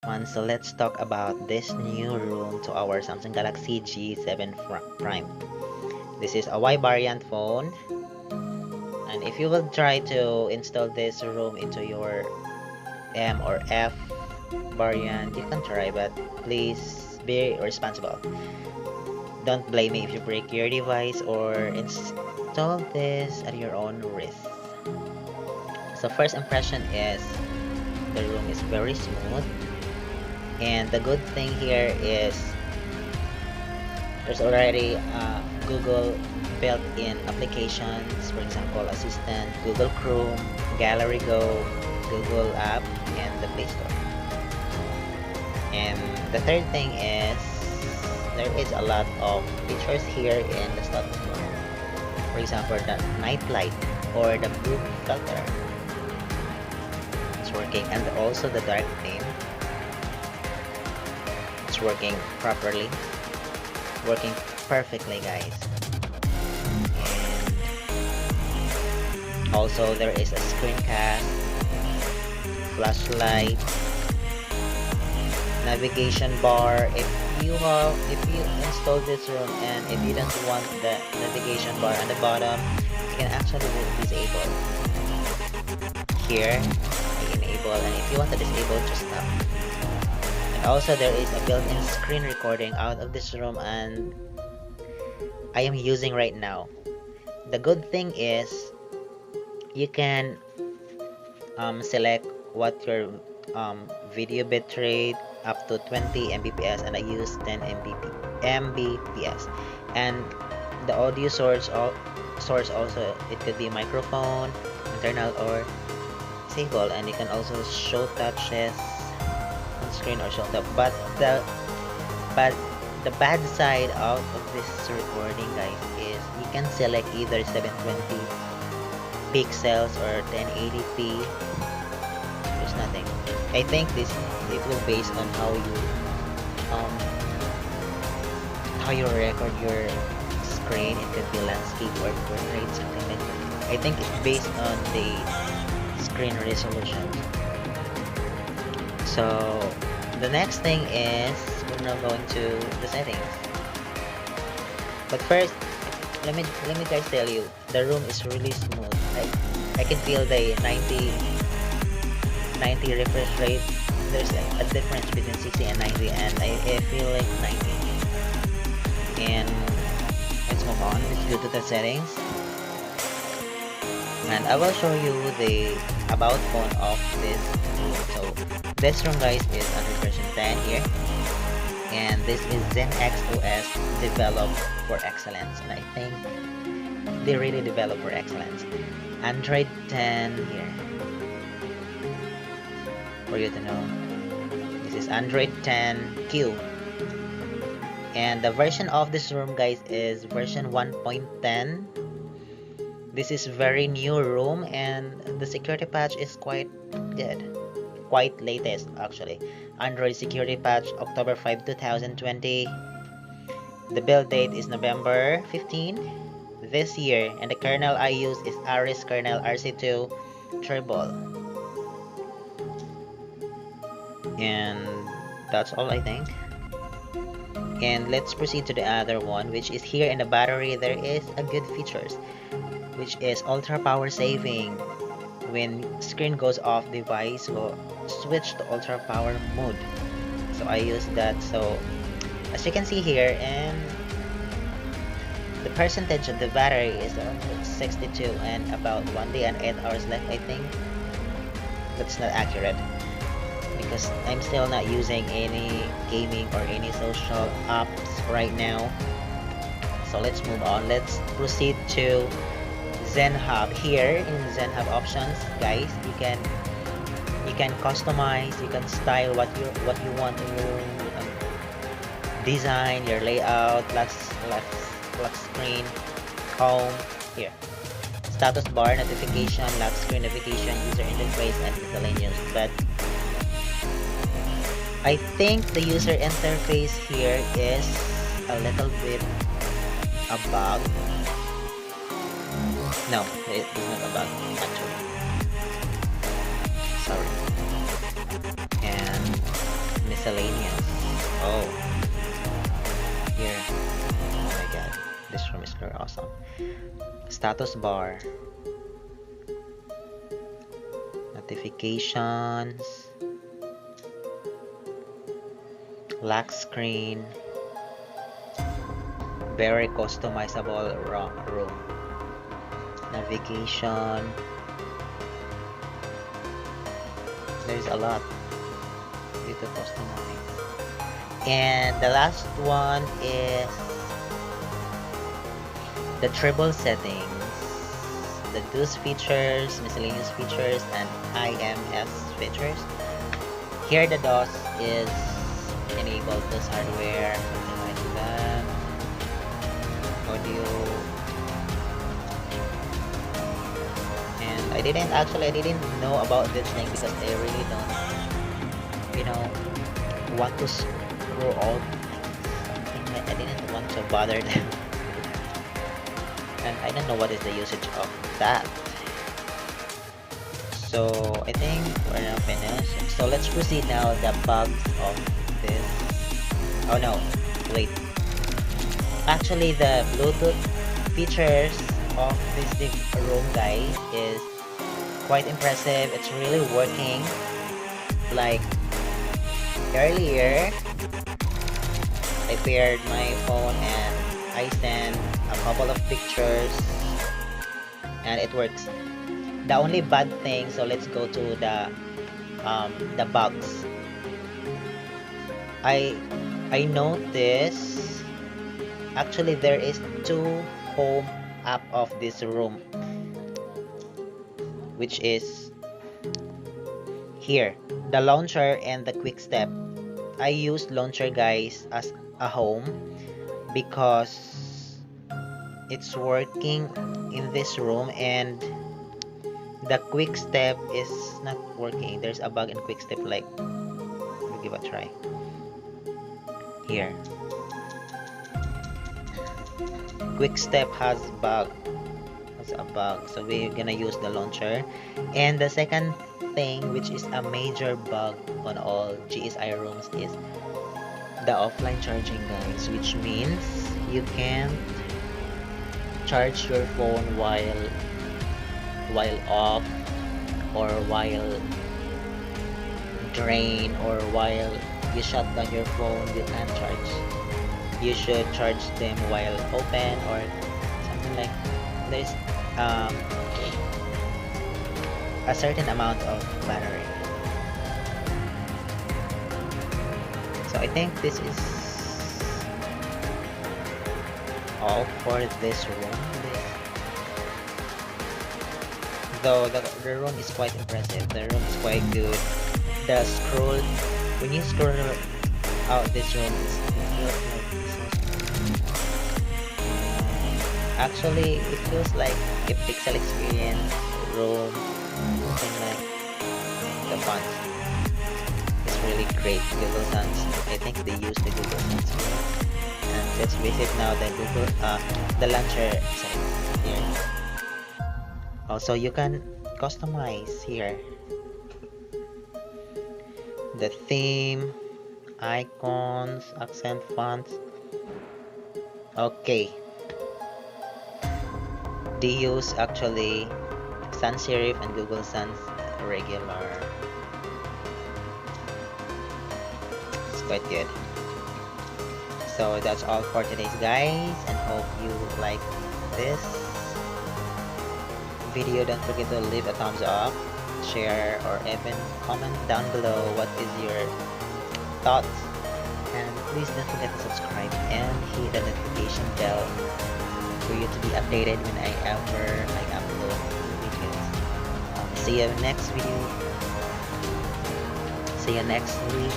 So let's talk about this new room to our Samsung Galaxy G7 Prime. This is a Y variant phone, and if you will try to install this room into your M or F variant, you can try, but please be responsible. Don't blame me if you break your device or install this at your own risk. So first impression is the room is very smooth, and the good thing here is there's already Google built-in applications, for example, Assistant, Google Chrome, Gallery Go, Google App, and the Play Store. And the third thing is there is a lot of features here in the status bar. For example, the night light or the blue filter. It's working, and also the dark theme. It's working properly. Working perfectly, guys. And also there is a screencast, flashlight, navigation bar. If you install this room and if you don't want the navigation bar on the bottom, you can actually disable. Here I enable, and if you want to disable, just stop. Also, there is a built-in screen recording out of this room, and I am using right now. The good thing is you can select what your video bitrate up to 20 Mbps, and I use 10 Mbps. And the audio source also, it could be microphone, internal, or disable, and you can also show touches screen or show up. But the bad side out of this recording, guys, is you can select either 720 pixels or 1080p. There's nothing. I think it will based on how you record your screen. It could be landscape or portrait, something like that. I think it's based on the screen resolution. So the next thing is we're now going to the settings. But first, let me guys tell you, the room is really smooth. I can feel the 90 refresh rate. There's a difference between 60 and 90, and I feel like 90. And let's move on. Let's go to the settings, and I will show you the about phone of this room. So this room, guys, is under version 10 here, and this is ZenX-OS developed for excellence, and I think they really developed for excellence. Android 10 here for you to know. This is Android 10Q, and the version of this room, guys, is version 1.10. This is very new room, and the security patch is quite good. Quite latest, actually. Android security patch October 5, 2020. The build date is November 15 this year, and the kernel I use is Aris kernel RC2 Turbo. And that's all, I think. And let's proceed to the other one, which is here in the battery. There is a good features, which is ultra power saving. When screen goes off, device will switch to ultra power mode. So I use that. So as you can see here, and the percentage of the battery is 62, and about 1 day and 8 hours left. I think that's not accurate because I'm still not using any gaming or any social apps right now. So let's move on. Let's proceed to Zen Hub. Here in Zen Hub options, guys, you can customize, you can style what you want in your design, your layout, lock screen, home. Here, status bar, notification, lock screen, navigation, user interface, and miscellaneous. But I think the user interface here is a little bit a bug. No, it's not a bug, actually. Sorry. And miscellaneous. Oh, here. Oh my god, this room is very awesome. Status bar, notifications, lock screen, very customizable room, navigation. There's a lot you to customize. And the last one is the triple settings, the DOS features, miscellaneous features, and IMS features. Here the DOS is enable DOS hardware, something like that. Audio. And I didn't know about this thing because I really don't, want to screw all. I didn't want to bother them. And I don't know what is the usage of that. So I think we're now finished. So let's proceed now the bugs of this. Oh no, wait. Actually, the Bluetooth features of this room, guys, is quite impressive. It's really working. Like earlier, I paired my phone and I sent a couple of pictures and it works. The only bad thing, so let's go to the bugs. I noticed actually there is two home app of this room, which is here, the launcher and the quick step. I use launcher, guys, as a home because it's working in this room, and the quick step is not working. There's a bug in quick step. Like, we'll give a try here. Quick step has a bug, so we're gonna use the launcher. And the second thing, which is a major bug on all GSI rooms, is the offline charging, guys, which means you can't charge your phone while off, or while drain, or while you shut down your phone. You can't charge. You should charge them while open, or something like there's a certain amount of battery. So I think this is all for this room. Though the room is quite impressive, the room is quite good. The scroll, when you scroll out this room, actually it feels like a pixel experience room, something like the font. It's really great. Google Sans, I think they use the Google Sans here. And let's visit now the the launcher site here. Also, you can customize here the theme, icons, accent fonts. Okay, they use actually sans serif and Google Sans regular. It's quite good. So that's all for today's, guys, and hope you like this video. Don't forget to leave a thumbs up, share, or even comment down below what is your thoughts, and please don't forget to subscribe and hit the notification bell for you to be updated when I upload videos. See you next video. See you next week.